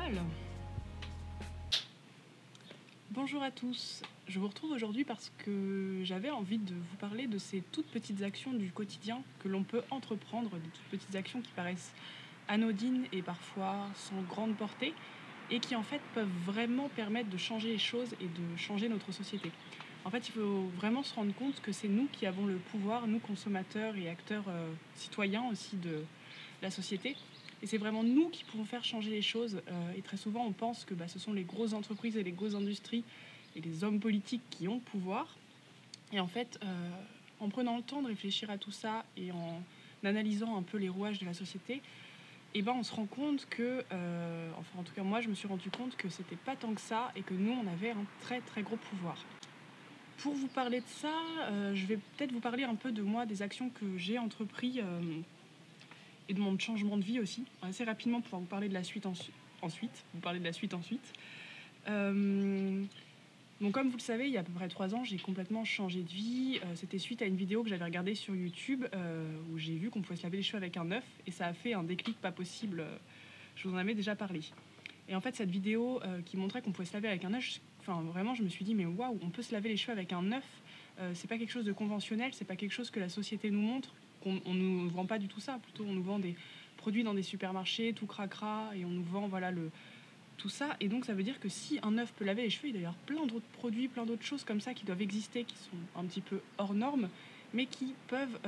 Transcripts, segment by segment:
mal. Bonjour à tous, je vous retrouve aujourd'hui parce que j'avais envie de vous parler de ces toutes petites actions du quotidien que l'on peut entreprendre, des toutes petites actions qui paraissent anodines et parfois sans grande portée et qui en fait peuvent vraiment permettre de changer les choses et de changer notre société. En fait, il faut vraiment se rendre compte que c'est nous qui avons le pouvoir, nous consommateurs et acteurs citoyens aussi de la société. Et c'est vraiment nous qui pouvons faire changer les choses. Et très souvent, on pense que ce sont les grosses entreprises et les grosses industries et les hommes politiques qui ont le pouvoir. Et en fait, en prenant le temps de réfléchir à tout ça et en analysant un peu les rouages de la société, on se rend compte que, enfin en tout cas moi je me suis rendu compte que c'était pas tant que ça et que nous on avait un très très gros pouvoir. Pour vous parler de ça, je vais peut-être vous parler un peu de moi, des actions que j'ai entreprises et de mon changement de vie aussi, assez rapidement pour vous parler de la suite ensuite. Donc comme vous le savez, il y a à peu près 3 ans, j'ai complètement changé de vie. C'était suite à une vidéo que j'avais regardée sur YouTube où j'ai vu qu'on pouvait se laver les cheveux avec un œuf et ça a fait un déclic pas possible. Je vous en avais déjà parlé. Et en fait, cette vidéo qui montrait qu'on pouvait se laver avec un œuf, vraiment, je me suis dit, mais waouh, on peut se laver les cheveux avec un œuf. C'est pas quelque chose de conventionnel, c'est pas quelque chose que la société nous montre. On ne nous vend pas du tout ça. Plutôt, on nous vend des produits dans des supermarchés, tout cracra, et on nous vend tout ça. Et donc, ça veut dire que si un œuf peut laver les cheveux, il doit y avoir plein d'autres produits, plein d'autres choses comme ça qui doivent exister, qui sont un petit peu hors normes, mais qui peuvent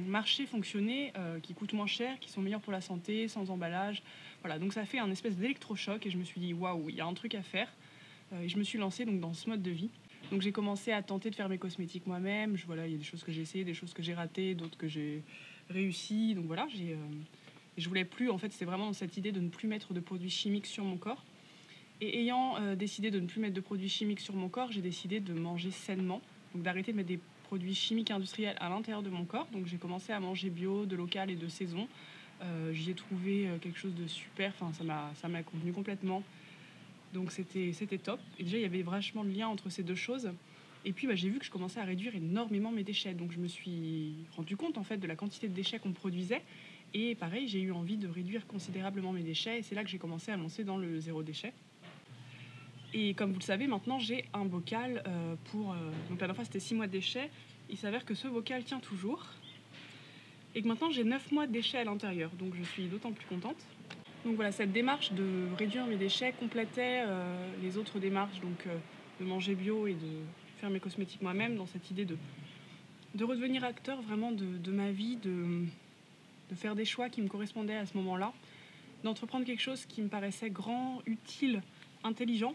marcher, fonctionner, qui coûtent moins cher, qui sont meilleurs pour la santé, sans emballage. Voilà, donc ça fait un espèce d'électrochoc et je me suis dit waouh, il y a un truc à faire. Et je me suis lancée donc dans ce mode de vie. Donc j'ai commencé à tenter de faire mes cosmétiques moi-même. Voilà, il y a des choses que j'ai essayées, des choses que j'ai ratées, d'autres que j'ai réussi. Donc voilà, je voulais plus, en fait, c'était vraiment cette idée de ne plus mettre de produits chimiques sur mon corps. Et ayant décidé de ne plus mettre de produits chimiques sur mon corps, j'ai décidé de manger sainement, donc d'arrêter de mettre des produits chimiques industriels à l'intérieur de mon corps. Donc j'ai commencé à manger bio, de local et de saison. J'y ai trouvé quelque chose de super, enfin ça m'a convenu complètement. Donc c'était top. Et déjà il y avait vachement de lien entre ces deux choses. Et puis j'ai vu que je commençais à réduire énormément mes déchets. Donc je me suis rendu compte en fait de la quantité de déchets qu'on produisait. Et pareil, j'ai eu envie de réduire considérablement mes déchets. Et c'est là que j'ai commencé à me lancer dans le zéro déchet. Et comme vous le savez, maintenant j'ai un bocal pour... donc la dernière fois c'était 6 mois de déchets. Il s'avère que ce bocal tient toujours. Et que maintenant j'ai 9 mois de déchets à l'intérieur. Donc je suis d'autant plus contente. Donc voilà, cette démarche de réduire mes déchets complétait les autres démarches, donc de manger bio et de faire mes cosmétiques moi-même, dans cette idée de redevenir acteur vraiment de ma vie, de faire des choix qui me correspondaient à ce moment-là, d'entreprendre quelque chose qui me paraissait grand, utile, intelligent.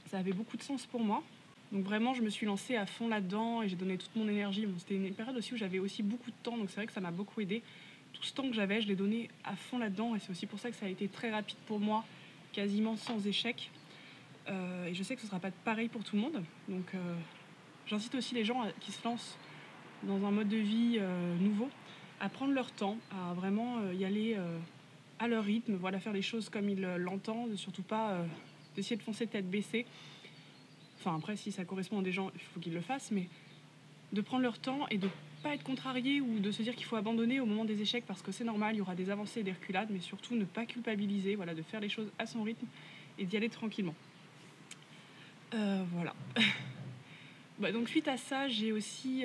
Ça avait beaucoup de sens pour moi. Donc vraiment, je me suis lancée à fond là-dedans et j'ai donné toute mon énergie. Bon, c'était une période aussi où j'avais aussi beaucoup de temps, donc c'est vrai que ça m'a beaucoup aidée. Tout ce temps que j'avais, je l'ai donné à fond là-dedans et c'est aussi pour ça que ça a été très rapide pour moi, quasiment sans échec. Et je sais que ce ne sera pas pareil pour tout le monde. Donc j'incite aussi les gens qui se lancent dans un mode de vie nouveau à prendre leur temps, à vraiment y aller à leur rythme, voilà, faire les choses comme ils l'entendent, surtout pas d'essayer de foncer tête baissée. Enfin après, si ça correspond à des gens, il faut qu'ils le fassent, mais de prendre leur temps et de pas être contrarié ou de se dire qu'il faut abandonner au moment des échecs parce que c'est normal, il y aura des avancées et des reculades, mais surtout ne pas culpabiliser, voilà, de faire les choses à son rythme et d'y aller tranquillement. Voilà. Donc suite à ça, j'ai aussi,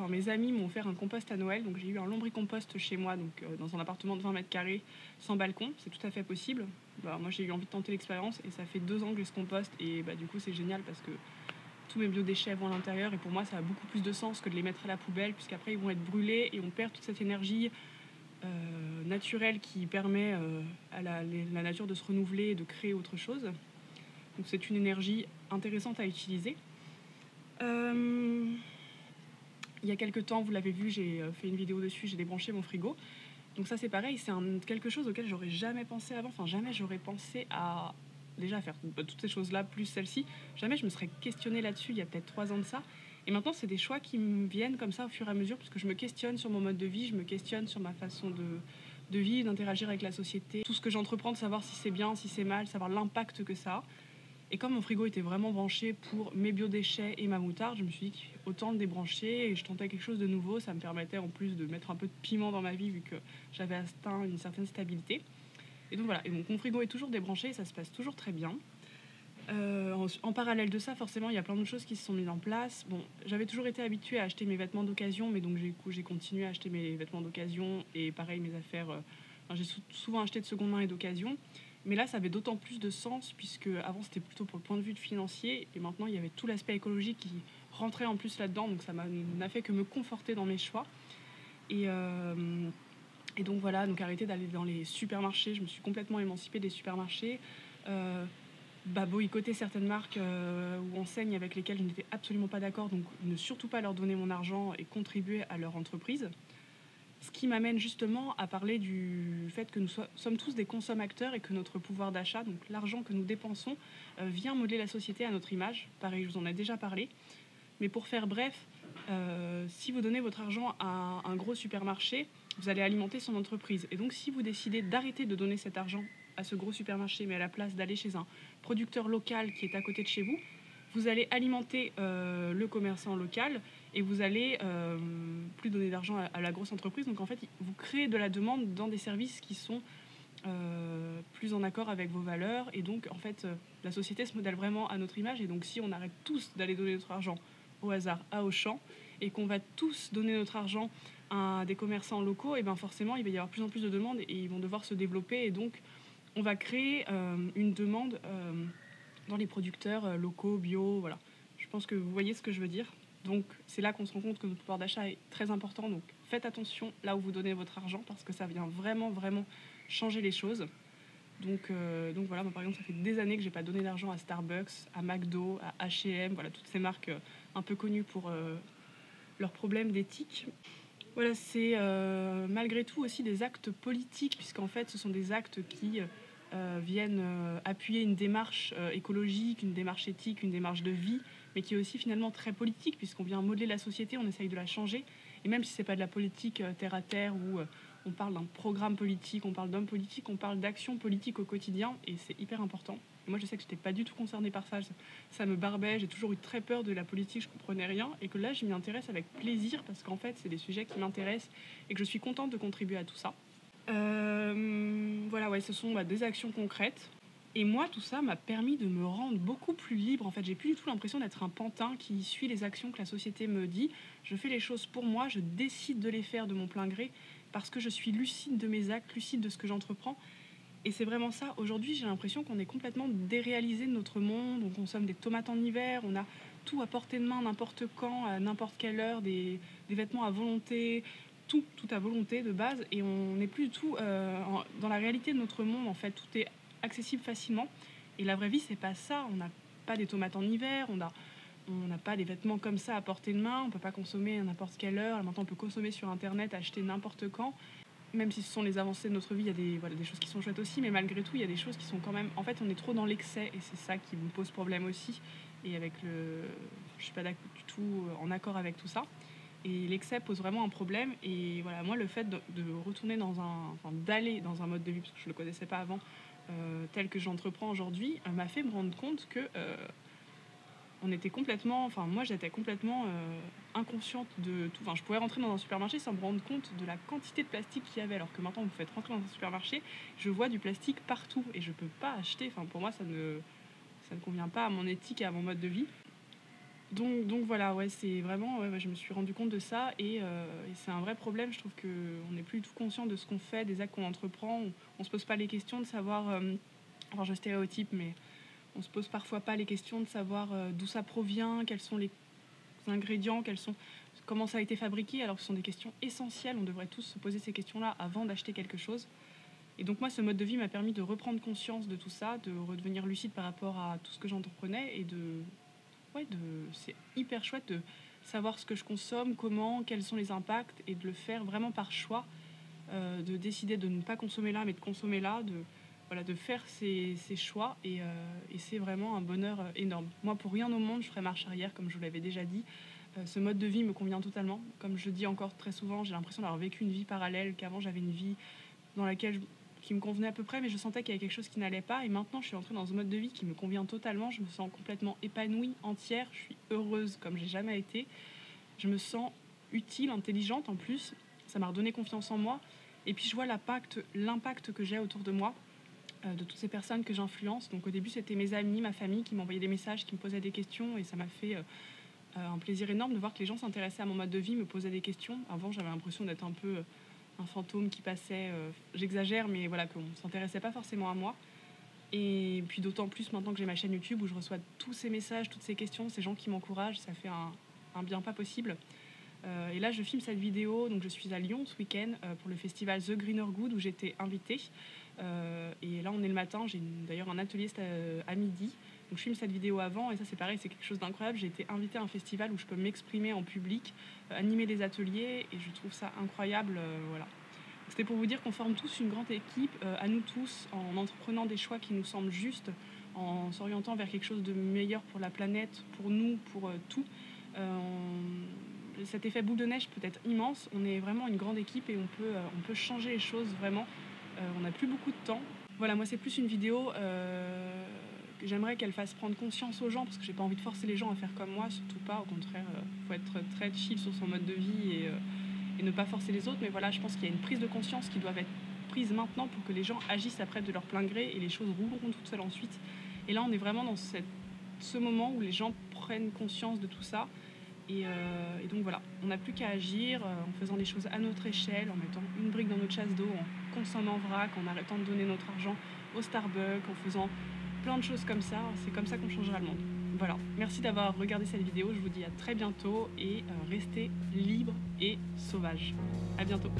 mes amis m'ont offert un compost à Noël, donc j'ai eu un lombricompost chez moi, donc dans un appartement de 20 mètres carrés, sans balcon, c'est tout à fait possible. Moi j'ai eu envie de tenter l'expérience et ça fait 2 ans que j'ai ce compost et du coup c'est génial parce que tous mes biodéchets vont à l'intérieur et pour moi ça a beaucoup plus de sens que de les mettre à la poubelle puisqu'après ils vont être brûlés et on perd toute cette énergie naturelle qui permet à la nature de se renouveler et de créer autre chose. Donc c'est une énergie intéressante à utiliser. Il y a quelques temps, vous l'avez vu, j'ai fait une vidéo dessus, j'ai débranché mon frigo. Donc ça c'est pareil, c'est quelque chose auquel j'aurais jamais pensé avant. Enfin jamais j'aurais pensé à déjà faire toutes ces choses-là, plus celle-ci. Jamais je me serais questionnée là-dessus il y a peut-être 3 ans de ça. Et maintenant c'est des choix qui me viennent comme ça au fur et à mesure, parce que je me questionne sur mon mode de vie, je me questionne sur ma façon de vivre, d'interagir avec la société. Tout ce que j'entreprends, de savoir si c'est bien, si c'est mal, savoir l'impact que ça a. Et comme mon frigo était vraiment branché pour mes biodéchets et ma moutarde, je me suis dit autant le débrancher et je tentais quelque chose de nouveau. Ça me permettait en plus de mettre un peu de piment dans ma vie vu que j'avais atteint une certaine stabilité. Et donc voilà, et donc mon frigo est toujours débranché, ça se passe toujours très bien. En parallèle de ça, forcément, il y a plein de choses qui se sont mises en place. Bon, j'avais toujours été habituée à acheter mes vêtements d'occasion, mais donc j'ai continué à acheter mes vêtements d'occasion et pareil, mes affaires. J'ai souvent acheté de seconde main et d'occasion. Mais là, ça avait d'autant plus de sens, puisque avant c'était plutôt pour le point de vue de financier, et maintenant il y avait tout l'aspect écologique qui rentrait en plus là-dedans, donc ça n'a fait que me conforter dans mes choix. Et, euh, et donc voilà, donc arrêter d'aller dans les supermarchés, je me suis complètement émancipée des supermarchés. Euh, Boycotter certaines marques ou enseignes avec lesquelles je n'étais absolument pas d'accord, donc ne surtout pas leur donner mon argent et contribuer à leur entreprise. Ce qui m'amène justement à parler du fait que nous sommes tous des consommateurs et que notre pouvoir d'achat, donc l'argent que nous dépensons, vient modeler la société à notre image. Pareil, je vous en ai déjà parlé. Mais pour faire bref, si vous donnez votre argent à un gros supermarché, vous allez alimenter son entreprise. Et donc si vous décidez d'arrêter de donner cet argent à ce gros supermarché, mais à la place d'aller chez un producteur local qui est à côté de chez vous, vous allez alimenter le commerçant local et vous allez plus donner d'argent à la grosse entreprise. Donc en fait, vous créez de la demande dans des services qui sont plus en accord avec vos valeurs. Et donc en fait, la société se modèle vraiment à notre image. Et donc si on arrête tous d'aller donner notre argent au hasard à Auchan et qu'on va tous donner notre argent à des commerçants locaux, et bien forcément, il va y avoir de plus en plus de demandes et ils vont devoir se développer. Et donc, on va créer une demande dans les producteurs locaux, bio, voilà. Je pense que vous voyez ce que je veux dire. Donc c'est là qu'on se rend compte que notre pouvoir d'achat est très important. Donc faites attention là où vous donnez votre argent parce que ça vient vraiment, vraiment changer les choses. Donc voilà, moi, par exemple, ça fait des années que j'ai pas donné d'argent à Starbucks, à McDo, à H&M, voilà, toutes ces marques un peu connues pour leurs problèmes d'éthique. Voilà, c'est malgré tout aussi des actes politiques, puisqu'en fait, ce sont des actes qui viennent appuyer une démarche écologique, une démarche éthique, une démarche de vie, mais qui est aussi finalement très politique, puisqu'on vient modeler la société, on essaye de la changer. Et même si ce n'est pas de la politique terre à terre, où on parle d'un programme politique, on parle d'hommes politiques, on parle d'action politique au quotidien, et c'est hyper important. Et moi, je sais que je n'étais pas du tout concernée par ça. Ça me barbait, j'ai toujours eu très peur de la politique, je ne comprenais rien. Et que là, je m'y intéresse avec plaisir, parce qu'en fait, c'est des sujets qui m'intéressent et que je suis contente de contribuer à tout ça. Voilà, ouais, ce sont des actions concrètes. Et moi, tout ça m'a permis de me rendre beaucoup plus libre. En fait, j'ai plus du tout l'impression d'être un pantin qui suit les actions que la société me dit. Je fais les choses pour moi, je décide de les faire de mon plein gré parce que je suis lucide de mes actes, lucide de ce que j'entreprends. Et c'est vraiment ça. Aujourd'hui, j'ai l'impression qu'on est complètement déréalisé de notre monde. On consomme des tomates en hiver, on a tout à portée de main, n'importe quand, à n'importe quelle heure, des vêtements à volonté, tout à volonté de base. Et on n'est plus du tout dans la réalité de notre monde. En fait, tout est accessible facilement. Et la vraie vie, c'est pas ça. On n'a pas des tomates en hiver, on n'a pas des vêtements comme ça à portée de main, on peut pas consommer à n'importe quelle heure. Maintenant, on peut consommer sur Internet, acheter n'importe quand. Même si ce sont les avancées de notre vie, il y a des choses qui sont chouettes aussi, mais malgré tout, il y a des choses qui sont quand même... En fait, on est trop dans l'excès, et c'est ça qui me pose problème aussi. Et avec je suis pas du tout en accord avec tout ça. Et l'excès pose vraiment un problème. Et voilà, moi, le fait de retourner d'aller dans un mode de vie, parce que je le connaissais pas avant, tel que j'entreprends aujourd'hui, m'a fait me rendre compte que on était complètement, moi j'étais complètement inconsciente de tout. Je pouvais rentrer dans un supermarché sans me rendre compte de la quantité de plastique qu'il y avait, alors que maintenant vous faites rentrer dans un supermarché, je vois du plastique partout et je peux pas acheter. Pour moi ça ne convient pas à mon éthique et à mon mode de vie. Donc voilà, ouais, c'est vraiment, ouais, je me suis rendu compte de ça et c'est un vrai problème. Je trouve qu'on n'est plus du tout conscient de ce qu'on fait, des actes qu'on entreprend. On se pose pas les questions de savoir, je stéréotype, mais on se pose parfois pas les questions de savoir d'où ça provient, quels sont les ingrédients, comment ça a été fabriqué, alors que ce sont des questions essentielles. On devrait tous se poser ces questions-là avant d'acheter quelque chose. Et donc moi, ce mode de vie m'a permis de reprendre conscience de tout ça, de redevenir lucide par rapport à tout ce que j'entreprenais et c'est hyper chouette de savoir ce que je consomme, comment, quels sont les impacts et de le faire vraiment par choix, de décider de ne pas consommer là mais de consommer là, de faire ces choix et c'est vraiment un bonheur énorme. Moi, pour rien au monde, je ferais marche arrière, comme je vous l'avais déjà dit. Ce mode de vie me convient totalement. Comme je dis encore très souvent, j'ai l'impression d'avoir vécu une vie parallèle, qu'avant j'avais une vie dans laquelle qui me convenait à peu près, mais je sentais qu'il y avait quelque chose qui n'allait pas. Et maintenant, je suis entrée dans un mode de vie qui me convient totalement. Je me sens complètement épanouie, entière. Je suis heureuse comme j'ai jamais été. Je me sens utile, intelligente en plus. Ça m'a redonné confiance en moi. Et puis je vois l'impact que j'ai autour de moi. de toutes ces personnes que j'influence. Donc au début, c'était mes amis, ma famille qui m'envoyaient des messages, qui me posaient des questions, et ça m'a fait un plaisir énorme de voir que les gens s'intéressaient à mon mode de vie, me posaient des questions. Avant, j'avais l'impression d'être un peu un fantôme qui passait, j'exagère, mais voilà, qu'on ne s'intéressait pas forcément à moi. Et puis d'autant plus maintenant que j'ai ma chaîne YouTube où je reçois tous ces messages, toutes ces questions, ces gens qui m'encouragent, ça fait un bien pas possible. Et là, je filme cette vidéo, donc je suis à Lyon ce week-end pour le festival The Greener Good où j'étais invitée. Et là, on est le matin, j'ai d'ailleurs un atelier à midi. Donc je filme cette vidéo avant, et ça c'est pareil, c'est quelque chose d'incroyable. J'ai été invitée à un festival où je peux m'exprimer en public, animer des ateliers, et je trouve ça incroyable. Voilà. C'était pour vous dire qu'on forme tous une grande équipe, à nous tous, en entreprenant des choix qui nous semblent justes, en s'orientant vers quelque chose de meilleur pour la planète, pour nous, pour tout. Cet effet boule de neige peut être immense. On est vraiment une grande équipe et on peut changer les choses vraiment. On n'a plus beaucoup de temps. Voilà, moi c'est plus une vidéo que j'aimerais qu'elle fasse prendre conscience aux gens, parce que j'ai pas envie de forcer les gens à faire comme moi, surtout pas. Au contraire, faut être très chill sur son mode de vie et ne pas forcer les autres. Mais voilà, je pense qu'il y a une prise de conscience qui doit être prise maintenant pour que les gens agissent après de leur plein gré, et les choses rouleront toutes seules ensuite. Et là, on est vraiment dans ce moment où les gens prennent conscience de tout ça. Et donc voilà, on n'a plus qu'à agir en faisant les choses à notre échelle, en mettant une brique dans notre chasse d'eau, en consommant vrac, en arrêtant de donner notre argent au Starbucks, en faisant plein de choses comme ça. C'est comme ça qu'on changera le monde. Voilà, merci d'avoir regardé cette vidéo, je vous dis à très bientôt, et restez libres et sauvages. À bientôt.